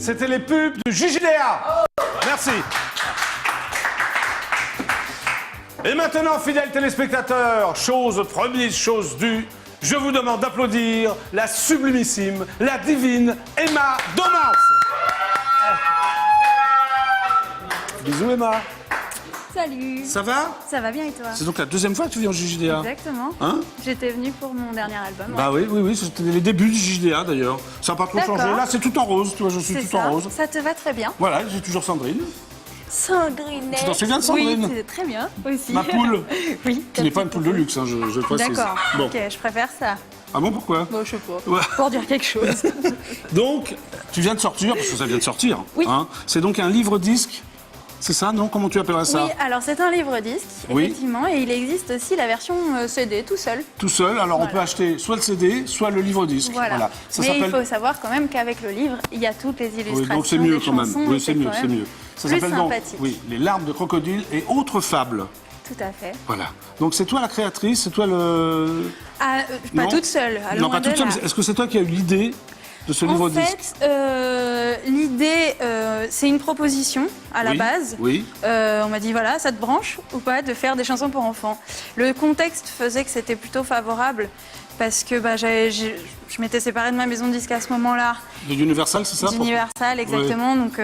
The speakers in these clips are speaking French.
C'était les pubs de Jujidéa. Merci. Et maintenant, fidèles téléspectateurs, chose promise, chose due, je vous demande d'applaudir la sublimissime, la divine Emma Domas. Bisous Emma. Salut. Ça va? Ça va bien et toi? C'est donc la deuxième fois que tu viens au JJDA. Exactement. Hein? J'étais venue pour mon dernier album. Bah oui, c'était les débuts du JJDA d'ailleurs. Ça n'a pas trop changé. Là, c'est tout en rose, tu vois, je suis C'est tout en rose. Ça te va très bien. Voilà, j'ai toujours Sandrine. Sandrine. Tu t'en souviens de Sandrine? Oui, c'est très bien aussi. Ma poule. Oui. Qui n'est pas une poule de luxe, hein, je le précise. D'accord. Bon. Ok, je préfère ça. Ah bon, pourquoi? Bon, je sais pas. Ouais. Pour dire quelque chose. Donc, tu viens de sortir, parce que ça vient de sortir. Oui. Hein, c'est donc un livre-disque. C'est ça, non? Comment tu appellerais ça? Oui, alors c'est un livre-disque, Oui. effectivement, et il existe aussi la version CD tout seul. Tout seul, alors on peut acheter soit le CD, soit le livre-disque. Voilà. Ça Mais il s'appelle... faut savoir quand même qu'avec le livre, il y a toutes les illustrations. Oui, donc c'est mieux des quand même. chansons, Oui, et c'est mieux, quand c'est même mieux. Ça plus s'appelle donc sympathique. Les larmes de crocodile et autres fables. Tout à fait. Voilà. Donc c'est toi la créatrice, c'est toi le... Ah, pas Non. toute seule. Non, loin pas toute de seule. là. Est-ce que c'est toi qui as eu l'idée de ce livre-disque? En fait, l'idée, c'est une proposition à la base. Oui. On m'a dit, voilà, ça te branche ou pas de faire des chansons pour enfants? Le contexte faisait que c'était plutôt favorable parce que bah, je m'étais séparée de ma maison de disque à ce moment-là. De Universal, c'est ça? D'Universal, exactement. Donc,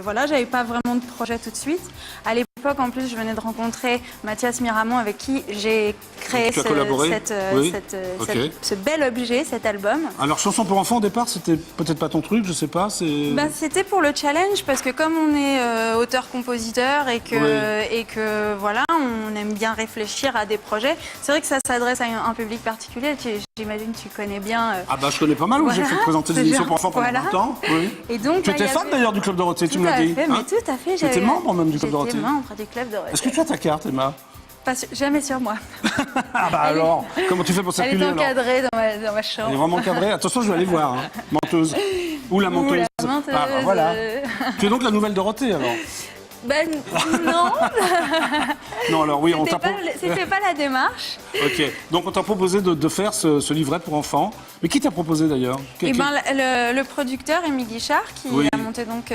voilà, j'avais pas vraiment de projet tout de suite. À l'époque, en plus, je venais de rencontrer Mathias Miramont avec qui j'ai créé ce bel objet, cet album. Alors, chanson pour enfants, au départ, c'était peut-être pas ton truc, je sais pas. Bah, c'était pour le challenge, parce que comme on est auteur-compositeur et que voilà, on aime bien réfléchir à des projets, c'est vrai que ça s'adresse à un public particulier. J'imagine que tu connais bien. Ah bah je connais pas mal, j'ai fait présenter des émissions pour enfants pendant longtemps. Oui. Et donc, tu étais fan d'ailleurs du Club Dorothée, tu me l'as dit. Mais tout à fait. Tu étais membre même du Club Dorothée. J'étais membre du Club Dorothée. Est-ce que tu as ta carte, Emma? Jamais sur moi. Ah bah alors, comment tu fais pour circuler? Elle est encadrée dans ma chambre. Elle est vraiment encadrée. Attention, je vais aller voir. Hein. Menteuse. Ou la menteuse. Ou la menteuse. Ah bah voilà. Tu es donc la nouvelle Dorothée alors? Ben non. Non, alors oui, on t'a C'était pas la démarche. Ok, donc on t'a proposé de faire ce livret pour enfants. Mais qui t'a proposé d'ailleurs? Eh ben, le producteur Émile Guichard qui a monté donc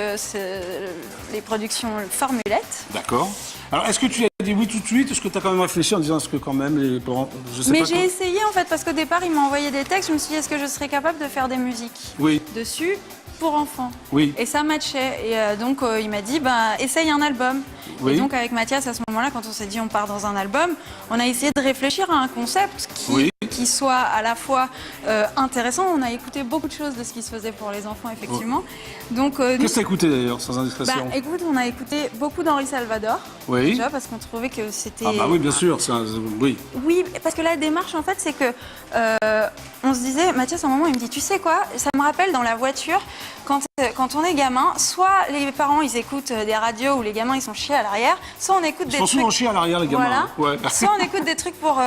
les productions Formulette. D'accord. Alors est-ce que tu as dit oui tout de suite? Est-ce que tu as quand même réfléchi en disant est-ce que quand même les parents... Mais j'ai essayé en fait parce qu'au départ il m'a envoyé des textes. Je me suis dit est-ce que je serais capable de faire des musiques dessus pour enfants. Oui. Et ça matchait. Et donc il m'a dit essaye un album. Oui. Et donc avec Mathias à ce moment-là, quand on s'est dit on part dans un album, on a essayé de réfléchir à un concept qui soit à la fois intéressant. On a écouté beaucoup de choses de ce qui se faisait pour les enfants effectivement. Donc qu'est-ce que tu as écouté d'ailleurs sans indiscrétion? Écoute, on a écouté beaucoup d'Henri Salvador. Oui. Déjà parce qu'on trouvait que c'était... Ah bah oui, bien sûr. Oui. Oui, parce que la démarche en fait c'est que on se disait, Mathias à un moment il me dit tu sais quoi, ça me rappelle dans la voiture quand on est gamin, soit les parents ils écoutent des radios où les gamins ils sont chiés à l'arrière, soit on écoute des trucs... Ils sont souvent chiés à l'arrière les gamins. Voilà. Ouais. Soit on écoute des trucs pour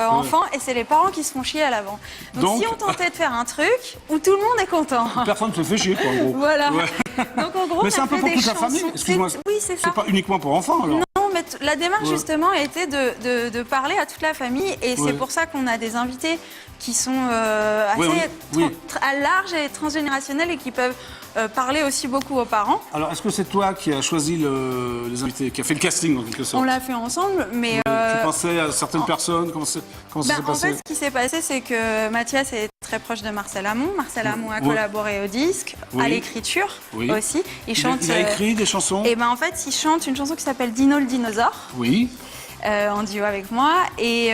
enfants et c'est les parents qui se font chier à l'avant. Donc si on tentait de faire un truc où tout le monde est content. Personne ne se fait chier quoi en gros. Voilà. Ouais. Donc en gros mais c'est un peu pour toute la famille. Excuse-moi. Oui, c'est ça. C'est pas uniquement pour enfants alors. Non, mais la démarche justement était de parler à toute la famille et c'est pour ça qu'on a des invités qui sont assez à large et transgénérationnels et qui peuvent parler aussi beaucoup aux parents. Alors, est-ce que c'est toi qui as choisi les invités, qui a fait le casting en quelque sorte? On l'a fait ensemble, mais... Tu pensais à certaines personnes? Comment ça s'est passé? En fait, ce qui s'est passé, c'est que Mathias est très proche de Marcel Amont. Marcel Amont a collaboré au disque, à l'écriture aussi. Il a écrit des chansons? Et en fait, il chante une chanson qui s'appelle Dino le dinosaure. Oui. En duo avec moi et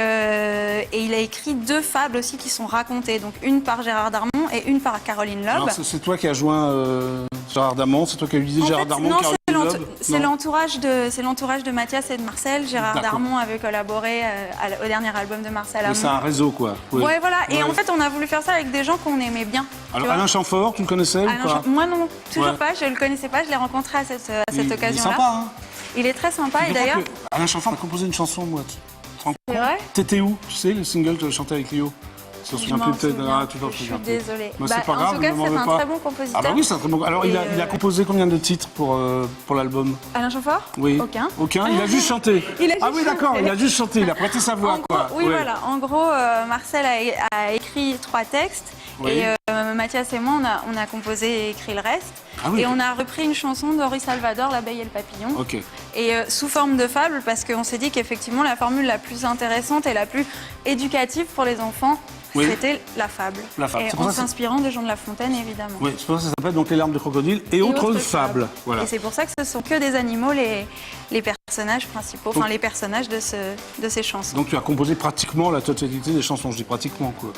il a écrit 2 fables aussi qui sont racontées, donc une par Gérard Darmon et une par Caroline Loeb. Alors c'est toi qui as joint Gérard Darmon, c'est toi qui as eu l'idée Gérard Darmon, Caroline Loeb? C'est l'entourage de Mathias et de Marcel. Gérard Darmon avait collaboré au dernier album de Marcel Amont. C'est un réseau quoi. Ouais voilà, et en fait on a voulu faire ça avec des gens qu'on aimait bien. Alors Alain Chamfort, tu le connaissais ou pas? Moi non, toujours pas, je le connaissais pas, je l'ai rencontré à cette occasion-là. Il est sympa hein. Il est très sympa et d'ailleurs... Alain Chamfort a composé une chanson, moi. C'est vrai? T'étais où? Tu sais, le single que je chantais avec Lio. Je suis désolée. C'est pas grave, en tout cas, c'est un très bon compositeur. Ah bah oui, c'est un très bon. Alors, il a composé combien de titres pour l'album? Alain Chamfort? Oui. Aucun. Il a juste chanté. Ah oui, d'accord, il a juste chanté, il a prêté sa voix, quoi. Oui, voilà. En gros, Marcel a écrit 3 textes et Mathias et moi, on a composé et écrit le reste. Ah oui. Et on a repris une chanson d'Henri Salvador, L'abeille et le papillon. Ok. Et sous forme de fable, parce qu'on s'est dit qu'effectivement, la formule la plus intéressante et la plus éducative pour les enfants, Oui. c'était la fable. La fable. Et C'est pour en ça que s'inspirant de Jean de La Fontaine, évidemment. Oui, c'est pour ça que ça s'appelle donc Les larmes de crocodile et autres fables. Voilà. Et c'est pour ça que ce sont que des animaux, les personnages principaux, enfin les personnages de ces chansons. Donc tu as composé pratiquement la totalité des chansons, je dis pratiquement quoi.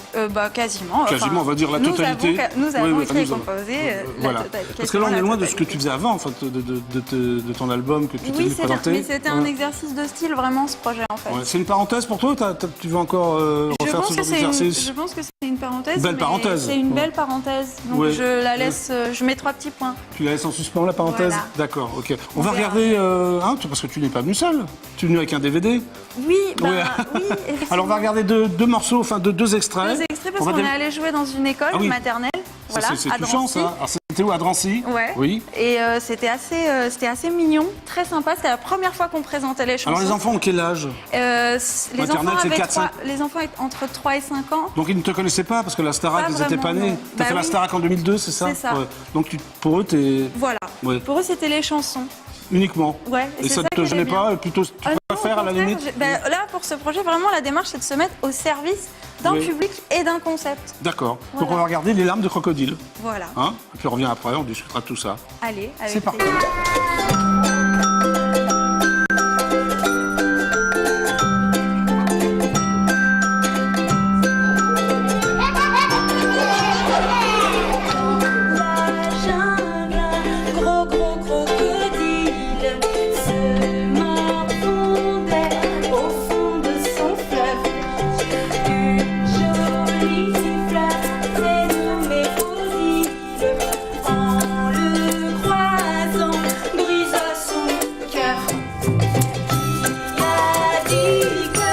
Quasiment. Quasiment, on va dire la totalité. Nous avons Oui, écrit et nous avons- composé Voilà. la totalité. Parce que là, on est loin de ce que tu faisais avant, en fait, de ton album que tu t'es Oui, présenté. mais c'était un exercice de style, vraiment, ce projet, en fait. Ouais. C'est une parenthèse pour toi? Tu veux encore refaire ce genre d'exercice? Je pense que c'est une parenthèse. Belle mais parenthèse. C'est une belle parenthèse. Donc Ouais. je la laisse, je mets 3 petits points. Tu la laisses en suspens, la parenthèse? Voilà. D'accord, ok. On va verra. regarder, parce que tu n'es pas venu seul. Tu es venu avec un DVD. Oui, Ouais. oui, effectivement. Alors on va regarder deux morceaux, enfin deux extraits. 2 extraits parce On va qu'on est dé- allé jouer dans une école Ah oui. maternelle. Ça, Voilà, c'est à touchant, Drancy. ça. Alors, c'était où, à Drancy? Ouais. Oui. Et c'était assez mignon, très sympa. C'était la première fois qu'on présentait les chansons. Alors les enfants ont quel âge? Maternelle, c'est 4-5. Les enfants entre 3 et 5 ans. Donc ils ne te connaissaient pas parce que la Starac, Pas ils n'étaient pas vraiment, nés. non. T'as Bah fait la oui. Starac en 2002, c'est ça? C'est ça. Ouais. Donc pour eux, t'es Voilà. Ouais. Pour eux, c'était les chansons. uniquement. Ouais. Et c'est ça ne te que gênait j'aime pas? bien. Plutôt, tu Ah non, préfères au à la contraire, limite? là, pour ce projet, vraiment, la démarche, c'est de se mettre au service d'un Oui. public et d'un concept. D'accord. Donc Voilà. on va regarder Les larmes de crocodile. Voilà. Hein, et puis on revient après, on discutera de tout ça. Allez, avec C'est parti. plaisir. La jungle, gros crocodile se morfondait au fond de son fleuve. Une jolie fleur dénommée Odile, en le croisant, brisa son cœur. Qui a dit que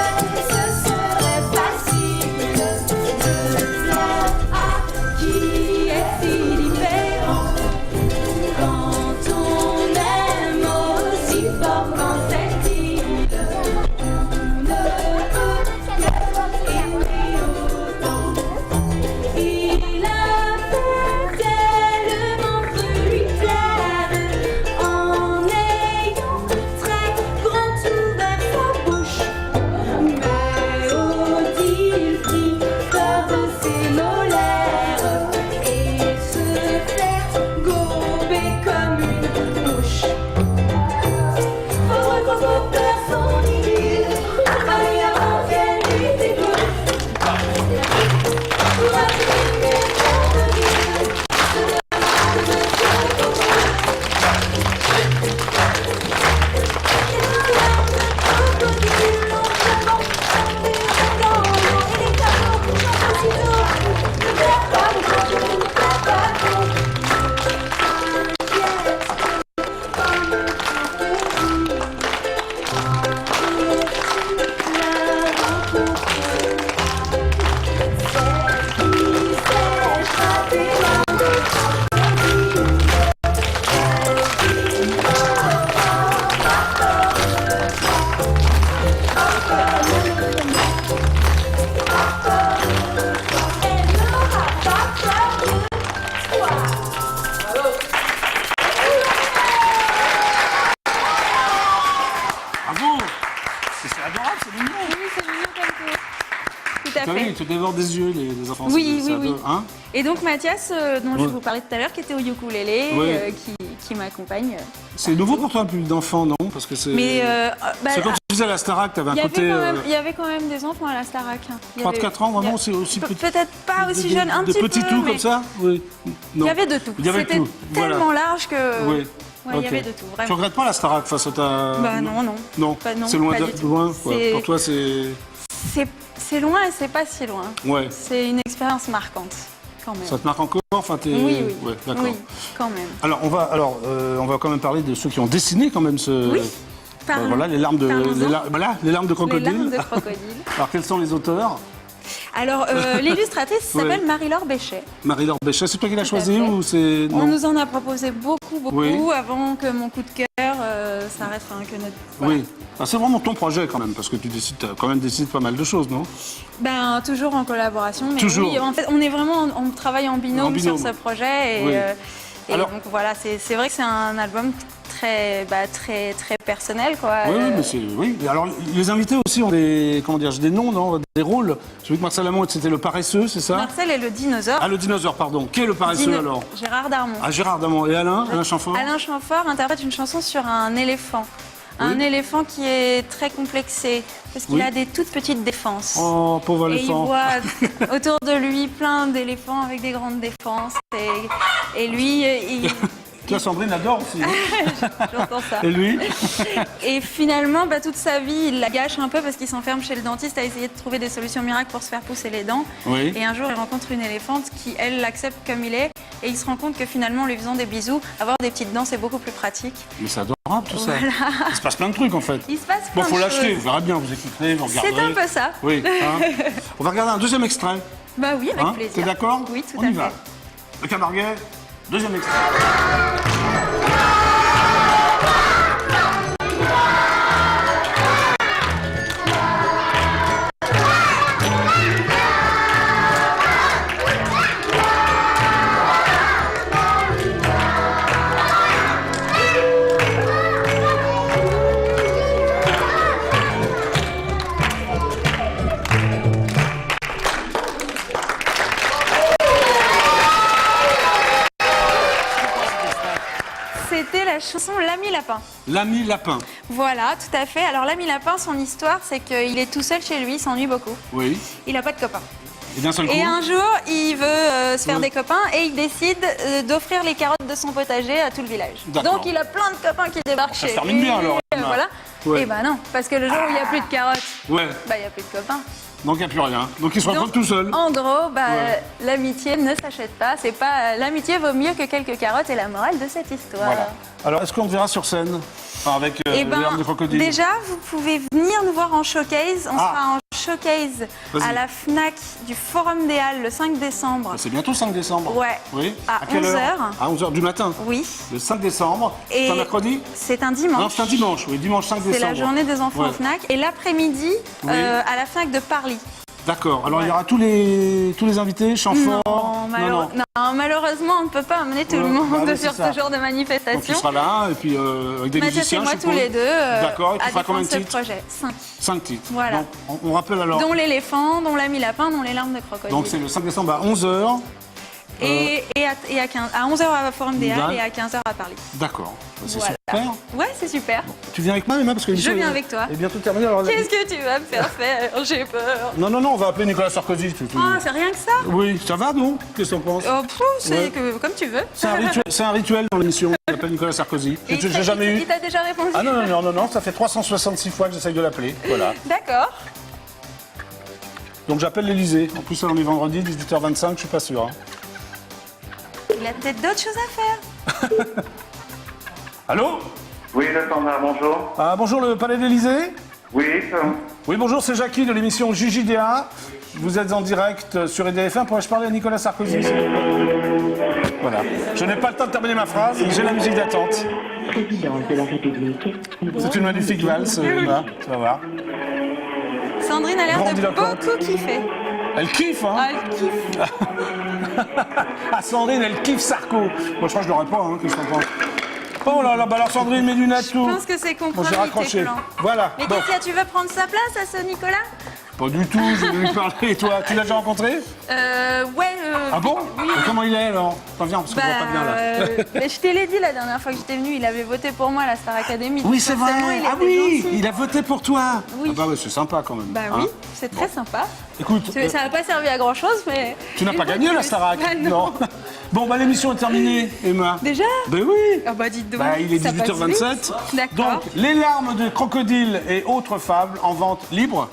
ce serait facile de plaire à qui est si différent? Quand on aime aussi fort qu'en cette île, on ne peut qu'aimer autant. Il a fait tellement de lui plaire en ayant très grand ouvert sa bouche. Mais Odile prit peur de ses molaires et se fait gober comme une mouche. Heureux qu'on peut faire son idylle, fallait avant qu'elle lui dégoûte. Pour attirer crocodile, se demande de ce crocodile, on se vend dans l'eau et les tableaux chantent aussitôt. Ne perds pas le crocodile, ne perds pas le crocodile. Comme le crocodile, la rencontre. Celle qui s'est échappée dans le crocodile. Elle n'aura pas peur de toi. Bravo! C'est adorable, c'est mignon. Oui, c'est mignon comme tout. Tout à T'as vu, fait. ils te dévorent des yeux, les enfants. Oui, c'est oui, oui. adorable. Hein? Et donc Mathias, dont je Ouais. vous parlais tout à l'heure, qui était au ukulélé, Ouais. qui m'accompagne. C'est nouveau pour toi, un public d'enfants, non? Parce que c'est. Mais C'est quand tu faisais la Starac, t'avais un il y, côté. il y avait quand même des enfants à la Starac. Hein. Il y 3-4 avait- ans, vraiment, il y a- c'est aussi petit. Peut-être pas aussi jeune, un de petit peu. petits tout mais comme ça? Oui. Il Non. y avait de tout. Il y avait C'était tout, voilà. tellement large que. Oui. Ouais, il y Ok. avait de tout, Tu vraiment. regrettes pas la Starac face à ta. Bah non, non. Non, Pas- non, c'est loin, pas du tout. loin. Quoi. C'est- Pour toi, c'est. C'est loin et c'est pas si loin. Ouais. C'est une expérience marquante, quand même. Ça te marque encore? Enfin, t'es. Oui, oui. Ouais, d'accord. Oui, quand même. Alors, on va quand même parler de ceux qui ont dessiné quand même ce. Oui. Parlons. Voilà, les larmes de, Parlons-en. voilà, les larmes de Les crocodile. larmes de crocodile. Alors, quels sont les auteurs? Alors, l'illustratrice s'appelle Ouais. Marie-Laure Béchet. Marie-Laure Béchet, c'est toi qui l'as Tout à choisi fait. ou c'est. On Non. nous en a proposé beaucoup, Oui. avant que mon coup de cœur s'arrête, enfin, que notre... voilà. Oui. Ah, c'est vraiment ton projet quand même, parce que tu as quand même décidé pas mal de choses, non? Ben, toujours en collaboration. Mais Toujours. oui, en fait, on est vraiment, on travaille en binôme, En binôme. sur ce projet. Et, Oui. Et Alors- donc voilà, c'est vrai que c'est un album très personnel, quoi. Oui, oui, mais c'est. Oui. Et alors, les invités aussi ont des. Comment dire, des noms, non, des rôles. Celui que Marcel Amont, c'était le paresseux, c'est ça? Marcel est le dinosaure. Ah, le dinosaure, pardon. Qui est le paresseux Dino- alors? Gérard Darmon. Ah, Gérard Damon. Et Alain Chamfort? Alain Chamfort interprète une chanson sur un éléphant. Un éléphant qui est très complexé, parce qu'il Oui. a des toutes petites défenses. Oh, pauvre Et il éléphant. voit autour de lui plein d'éléphants avec des grandes défenses. Et lui, Toi, Sandrine adore aussi. j'entends ça. Et lui? Et finalement, toute sa vie, il la gâche un peu parce qu'il s'enferme chez le dentiste à essayer de trouver des solutions miracles pour se faire pousser les dents. Oui. Et un jour, il rencontre une éléphante qui, elle, l'accepte comme il est. Et il se rend compte que finalement, en lui faisant des bisous, avoir des petites dents, c'est beaucoup plus pratique. Mais c'est adorable tout ça. Il se passe plein de trucs en fait. Il se passe Bon, plein faut de l'acheter, choses. vous verrez bien, vous écouterez, vous regarderez. C'est un peu ça. Oui. hein. On va regarder un deuxième extrait. Bah oui, avec Hein, plaisir. t'es d'accord? Oui, tout On à y fait. va. Le Camarguais, deuxième extrait. C'était la chanson L'ami lapin. L'ami lapin. Voilà, tout à fait. Alors l'ami lapin, son histoire, c'est qu'il est tout seul chez lui, il s'ennuie beaucoup. Oui. Il n'a pas de copains. Et d'un seul coup. Et un jour, il veut se faire Oui. des copains et il décide d'offrir les carottes de son potager à tout le village. D'accord. Donc il a plein de copains qui débarquent Ça chez se termine lui. bien, alors, Emma. Voilà. Ouais. Et bah non, parce que le jour où il n'y a plus de carottes, Ouais. bah il n'y a plus de copains. Donc il n'y a plus rien. Donc il se retrouve Donc, tout seul. En gros, Ouais. l'amitié ne s'achète pas. C'est pas l'amitié vaut mieux que quelques carottes et la morale de cette histoire. Voilà. Alors est-ce qu'on te verra sur scène avec Eh les larmes de crocodile? déjà, vous pouvez venir nous voir en showcase. On Ah. sera en showcase Vas-y. à la FNAC du Forum des Halles le 5 décembre. C'est bientôt 5 décembre. Ouais. Oui. À quelle 11 heure? heures. À 11h du matin. Oui. Le 5 décembre. Et C'est un mercredi? C'est un Non, dimanche. c'est un dimanche. Oui, dimanche 5 C'est décembre. la journée des enfants Ouais. en FNAC. Et l'après-midi, Oui. à la FNAC de Parly. D'accord. Alors il y aura tous les invités, Chamfort. Non, malheureusement, on ne peut pas amener tout Ouais, le monde bah oui, sur c'est ça. ce genre de Donc il manifestation. sera là et puis avec des Mathias et musiciens. moi, je tous suppose. les deux, D'accord. Et tu à feras combien de défendre ce titres? projet. 5. 5 titres. Voilà. Donc, on rappelle alors. Dont l'éléphant, dont l'ami lapin, dont les larmes de crocodile. Donc c'est le 5 décembre à 11h. Et à 11h à Forum des Halles Dalle. et à 15h à Paris. D'accord. C'est Voilà. super. Ouais, c'est super. Tu viens avec moi, Emma, parce que l'émission viens est- avec toi. est bientôt terminée. Alors, Qu'est-ce que tu vas me faire faire? J'ai peur. Non, on va appeler Nicolas Sarkozy. Ah, c'est rien que ça? Oui, ça va, non? Qu'est-ce que t'en penses? Oh, c'est Ouais. comme tu veux. C'est un rituel dans l'émission. On appelle Nicolas Sarkozy. Et Je l'ai jamais eu. Il t'a déjà répondu? Ah non, ça fait 366 fois que j'essaye de l'appeler. Voilà. D'accord. Donc j'appelle l'Elysée. En plus, on est vendredi, 18h25, je suis pas sûr. hein. Il a peut-être d'autres choses à faire. Allô? Oui, le standard, bonjour. Ah, bonjour, le palais de l'Elysée? Oui, Oui, bonjour, c'est Jackie de l'émission JJDA. Vous êtes en direct sur EDF1. Pourrais-je parler à Nicolas Sarkozy? Voilà. Je n'ai pas le temps de terminer ma phrase. J'ai la musique d'attente. Présidence de la République. C'est une magnifique valse, Emma. Tu vas voir. Sandrine a l'air de Grandiloquente. beaucoup kiffer. Elle kiffe, hein? Ah, elle kiffe. Ah, Sandrine, elle kiffe Sarko. Moi, je crois que je l'aurais pas, hein, qu'est-ce que t'en penses? Oh là là, bah alors Sandrine, mes lunettes, Je tout. pense que c'est Bon, compromis j'ai tes raccroché. plans. Voilà. Mais Bon, qu'est-ce qu'il y a, tu veux prendre sa place à ce Nicolas? pas du tout, je vais lui parler. Et toi, tu l'as déjà rencontré? Ouais. Ah bon? Oui. Et comment il est alors? Attends, viens, parce qu'on voit pas bien là. Mais je te l'ai dit la dernière fois que j'étais venue, il avait voté pour moi à la Star Academy. Oui, donc c'est forcément, vrai. il Ah était oui, gentil. il a voté pour toi. Oui. Ah bah ouais, c'est sympa quand même. Bah hein. oui, c'est très sympa. Écoute, Ça n'a pas servi à grand chose, mais. tu n'as une pas fois gagné de la plus. Starac? Ah, non. Bon, bah l'émission est terminée, Emma. Déjà? Ben oui. Ah bah dites donc. Bah, il est ça passe 18h27. vite. D'accord. Donc, les larmes de crocodile et autres fables en vente libre,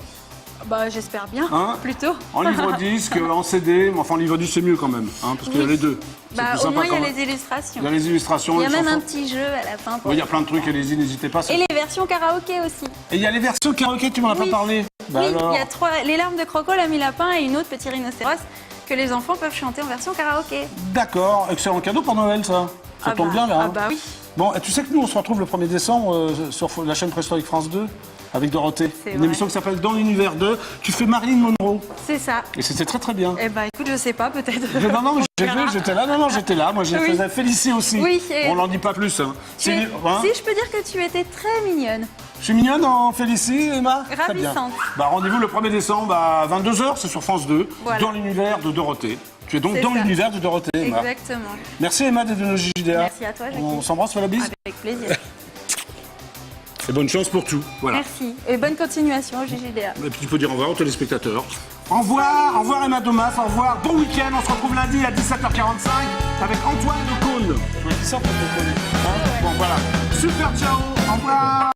Bah j'espère bien, Hein plutôt. en livre-disque, en CD. Mais enfin, en livre-disque, c'est mieux quand même, hein, parce qu'il y a Oui. les deux. C'est Bah plus au sympa moins il y quand a même. les illustrations. Il y a les illustrations, Il y a les même chansons. un petit jeu à la fin. pour- Oui, il y a plein de trucs, allez-y, n'hésitez pas. Et les versions karaoké aussi. Et il y a les versions karaoké, tu m'en as Oui. pas parlé. Bah oui, alors. il y a 3, les larmes de croco, l'ami lapin et une autre petit rhinocéros que les enfants peuvent chanter en version karaoké. D'accord, excellent cadeau pour Noël, ça. Ça tombe bien là. Ah hein. bah oui. Bon, et tu sais que nous, on se retrouve le 1er décembre sur la chaîne préhistorique France 2. avec Dorothée. C'est Une vrai. émission qui s'appelle Dans l'univers 2. Tu fais Marilyn Monroe. C'est ça. Et c'était très très bien. Eh ben, écoute, je sais pas, peut-être. Non, mais j'ai verra. vu, j'étais là. Non, j'étais là. Moi, j'ai Oui. faisais Félicie aussi. Oui, et- On n'en dit pas plus. Hein. Tu es- Hein Si, je peux dire que tu étais très mignonne. Je suis mignonne en Félicie, Emma. Très bien. Ravissante. Bah, rendez-vous le 1er décembre à 22h, c'est sur France 2, Voilà. dans l'univers de Dorothée. Tu es donc C'est dans ça. l'univers de Dorothée, Emma. Exactement. Merci Emma d'être venue au JDA. Merci à toi, Jackie. On s'embrasse, fais la bise. Avec plaisir. Et bonne chance pour tout. Voilà. Merci. Et bonne continuation au JJDA. Et puis tu peux dire au revoir aux téléspectateurs. Au revoir Emma Domas, au revoir, bon week-end, on se retrouve lundi à 17h45 avec Antoine de Caunes. Tu m'as dit ça pour te connaître. Bon voilà, super ciao, au revoir.